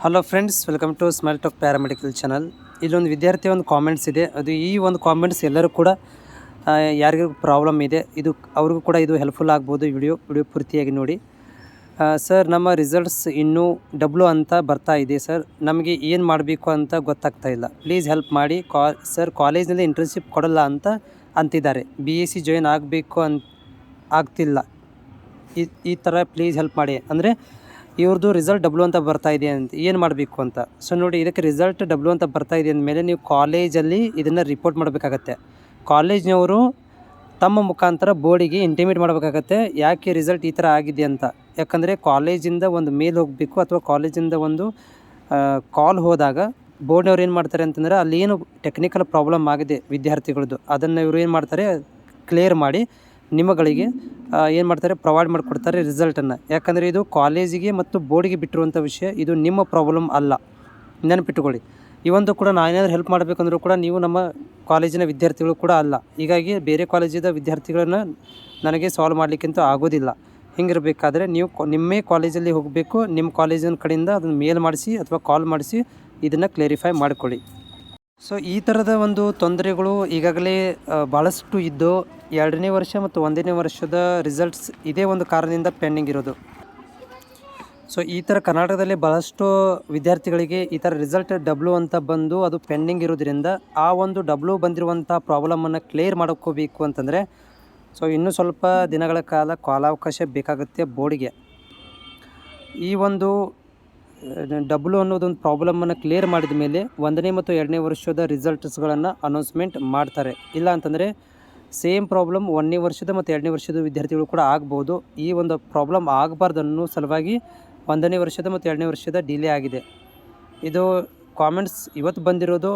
Hello friends, welcome to smile talk paramedical channel. ಇಲ್ಲೊಂದು ವಿದ್ಯಾರ್ಥಿ ಒಂದು ಕಾಮೆಂಟ್ಸ್ ಇದೆ. ಅದು ಈ ಒಂದು ಕಾಮೆಂಟ್ಸ್ ಎಲ್ಲರೂ ಕೂಡ ಯಾರಿಗೂ ಪ್ರಾಬ್ಲಮ್ ಇದೆ, ಇದು ಅವ್ರಿಗೂ ಕೂಡ ಇದು ಹೆಲ್ಪ್ಫುಲ್ ಆಗ್ಬೋದು. ವಿಡಿಯೋ ಪೂರ್ತಿಯಾಗಿ ನೋಡಿ. ಸರ್, ನಮ್ಮ ರಿಸಲ್ಟ್ಸ್ ಇನ್ನೂ ಡಬ್ಲು ಅಂತ ಬರ್ತಾ ಇದೆ ಸರ್. ನಮಗೆ ಏನು ಮಾಡಬೇಕು ಅಂತ ಗೊತ್ತಾಗ್ತಾ ಇಲ್ಲ. ಪ್ಲೀಸ್ ಹೆಲ್ಪ್ ಮಾಡಿ. ಸರ್, ಕಾಲೇಜ್ನಲ್ಲಿ ಇಂಟರ್ನ್ಶಿಪ್ ಕೊಡಲ್ಲ ಅಂತಿದ್ದಾರೆ. BSc ಜಾಯಿನ್ ಆಗಬೇಕು ಆಗ್ತಿಲ್ಲ. ಈ ಥರ ಪ್ಲೀಸ್ ಹೆಲ್ಪ್ ಮಾಡಿ. ಅಂದರೆ ಇವ್ರದ್ದು ರಿಸಲ್ಟ್ ಡಬ್ಲು ಅಂತ ಬರ್ತಾ ಇದೆ ಅಂತ ಏನು ಮಾಡಬೇಕು ಅಂತ. ಸೊ ನೋಡಿ, ಇದಕ್ಕೆ ರಿಸಲ್ಟ್ ಡಬ್ಲು ಅಂತ ಬರ್ತಾ ಇದೆ ಅಂದಮೇಲೆ ನೀವು ಕಾಲೇಜಲ್ಲಿ ಇದನ್ನು ರಿಪೋರ್ಟ್ ಮಾಡಬೇಕಾಗತ್ತೆ. ಕಾಲೇಜ್ನವರು ತಮ್ಮ ಮುಖಾಂತರ ಬೋರ್ಡಿಗೆ ಇಂಟಿಮೇಟ್ ಮಾಡಬೇಕಾಗತ್ತೆ, ಯಾಕೆ ರಿಸಲ್ಟ್ ಈ ಥರ ಆಗಿದೆ ಅಂತ. ಯಾಕಂದರೆ ಕಾಲೇಜಿಂದ ಒಂದು ಮೇಲ್ ಹೋಗಬೇಕು ಅಥವಾ ಕಾಲೇಜಿಂದ ಒಂದು ಕಾಲ್ ಹೋದಾಗ ಬೋರ್ಡ್ನವ್ರು ಏನು ಮಾಡ್ತಾರೆ ಅಂತಂದರೆ, ಅಲ್ಲಿ ಏನು ಟೆಕ್ನಿಕಲ್ ಪ್ರಾಬ್ಲಮ್ ಆಗಿದೆ ವಿದ್ಯಾರ್ಥಿಗಳದ್ದು, ಅದನ್ನು ಇವರು ಏನು ಮಾಡ್ತಾರೆ, ಕ್ಲಿಯರ್ ಮಾಡಿ ನಿಮ್ಮಗಳಿಗೆ ಏನು ಮಾಡ್ತಾರೆ, ಪ್ರೊವೈಡ್ ಮಾಡಿಕೊಡ್ತಾರೆ ರಿಸಲ್ಟನ್ನು. ಯಾಕಂದರೆ ಇದು ಕಾಲೇಜಿಗೆ ಮತ್ತು ಬೋರ್ಡಿಗೆ ಬಿಟ್ಟಿರುವಂಥ ವಿಷಯ, ಇದು ನಿಮ್ಮ ಪ್ರಾಬ್ಲಮ್ ಅಲ್ಲ, ನೆನಪಿಟ್ಟುಕೊಳ್ಳಿ. ಇವೊಂದು ಕೂಡ ನಾನೇನಾದರೂ ಹೆಲ್ಪ್ ಮಾಡಬೇಕಂದ್ರೂ ಕೂಡ ನೀವು ನಮ್ಮ ಕಾಲೇಜಿನ ವಿದ್ಯಾರ್ಥಿಗಳು ಕೂಡ ಅಲ್ಲ. ಹೀಗಾಗಿ ಬೇರೆ ಕಾಲೇಜಿನ ವಿದ್ಯಾರ್ಥಿಗಳನ್ನು ನನಗೆ ಸಾಲ್ವ್ ಮಾಡಲಿಕ್ಕಂತೂ ಆಗೋದಿಲ್ಲ. ಹಿಂಗಿರಬೇಕಾದ್ರೆ ನೀವು ನಿಮ್ಮೇ ಕಾಲೇಜಲ್ಲಿ ಹೋಗಬೇಕು, ನಿಮ್ಮ ಕಾಲೇಜಿನ ಕಡೆಯಿಂದ ಅದನ್ನು ಮೇಲ್ ಮಾಡಿಸಿ ಅಥವಾ ಕಾಲ್ ಮಾಡಿಸಿ ಇದನ್ನು ಕ್ಲೇರಿಫೈ ಮಾಡಿಕೊಳ್ಳಿ. ಸೊ ಈ ಥರದ ಒಂದು ತೊಂದರೆಗಳು ಈಗಾಗಲೇ ಭಾಳಷ್ಟು ಇದ್ದು, 2ನೇ ವರ್ಷ ಮತ್ತು 1ನೇ ವರ್ಷದ ರಿಸಲ್ಟ್ಸ್ ಇದೇ ಒಂದು ಕಾರಣದಿಂದ ಪೆಂಡಿಂಗ್ ಇರೋದು. ಸೊ ಈ ಥರ ಕರ್ನಾಟಕದಲ್ಲಿ ಭಾಳಷ್ಟು ವಿದ್ಯಾರ್ಥಿಗಳಿಗೆ ಈ ಥರ ರಿಸಲ್ಟ್ ಡಬ್ಲು ಅಂತ ಬಂದು ಅದು ಪೆಂಡಿಂಗ್ ಇರೋದ್ರಿಂದ, ಆ ಒಂದು ಡಬ್ಲು ಬಂದಿರುವಂಥ ಪ್ರಾಬ್ಲಮನ್ನು ಕ್ಲಿಯರ್ ಮಾಡ್ಕೋಬೇಕು ಅಂತಂದರೆ ಸೊ ಇನ್ನೂ ಸ್ವಲ್ಪ ದಿನಗಳ ಕಾಲಾವಕಾಶ ಬೇಕಾಗುತ್ತೆ ಬೋರ್ಡಿಗೆ. ಈ ಒಂದು ಡಬ್ಲು ಅನ್ನೋದೊಂದು ಪ್ರಾಬ್ಲಮನ್ನು ಕ್ಲಿಯರ್ ಮಾಡಿದ ಮೇಲೆ 1ನೇ ಮತ್ತು 2ನೇ ವರ್ಷದ ರಿಸಲ್ಟ್ಸ್ಗಳನ್ನು ಅನೌನ್ಸ್ಮೆಂಟ್ ಮಾಡ್ತಾರೆ. ಇಲ್ಲ ಅಂತಂದರೆ ಸೇಮ್ ಪ್ರಾಬ್ಲಮ್ 1ನೇ ವರ್ಷದ ಮತ್ತು 2ನೇ ವರ್ಷದ ವಿದ್ಯಾರ್ಥಿಗಳು ಕೂಡ ಆಗ್ಬೋದು. ಈ ಒಂದು ಪ್ರಾಬ್ಲಮ್ ಆಗಬಾರ್ದು ಅನ್ನೋ ಸಲುವಾಗಿ 1ನೇ ವರ್ಷದ ಮತ್ತು 2ನೇ ವರ್ಷದ ಡಿಲೇ ಆಗಿದೆ. ಇದು ಕಾಮೆಂಟ್ಸ್ ಇವತ್ತು ಬಂದಿರೋದು.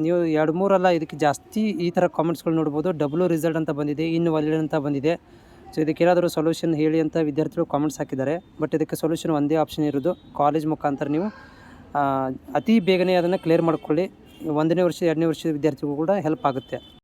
ನೀವು 2-3 ಅಲ್ಲ, ಇದಕ್ಕೆ ಜಾಸ್ತಿ ಈ ಥರ ಕಾಮೆಂಟ್ಸ್ಗಳು ನೋಡ್ಬೋದು. ಡಬ್ಲು ರಿಸಲ್ಟ್ ಅಂತ ಬಂದಿದೆ, ಇನ್ನು ಒಳ್ಳೆ ಅಂತ ಬಂದಿದೆ. ಸೊ ಇದಕ್ಕೇನಾದರೂ ಸೊಲ್ಯೂಷನ್ ಹೇಳಿ ಅಂತ ವಿದ್ಯಾರ್ಥಿಗಳು ಕಾಮೆಂಟ್ಸ್ ಹಾಕಿದ್ದಾರೆ. ಬಟ್ ಇದಕ್ಕೆ ಸೊಲ್ಯೂಷನ್ ಒಂದೇ ಆಪ್ಷನ್ ಇರೋದು, ಕಾಲೇಜ್ ಮುಖಾಂತರ ನೀವು ಅತಿ ಬೇಗನೆ ಅದನ್ನು ಕ್ಲಿಯರ್ ಮಾಡ್ಕೊಳ್ಳಿ. 1ನೇ ವರ್ಷ 2ನೇ ವರ್ಷದ ವಿದ್ಯಾರ್ಥಿಗಳು ಕೂಡ ಹೆಲ್ಪ್ ಆಗುತ್ತೆ.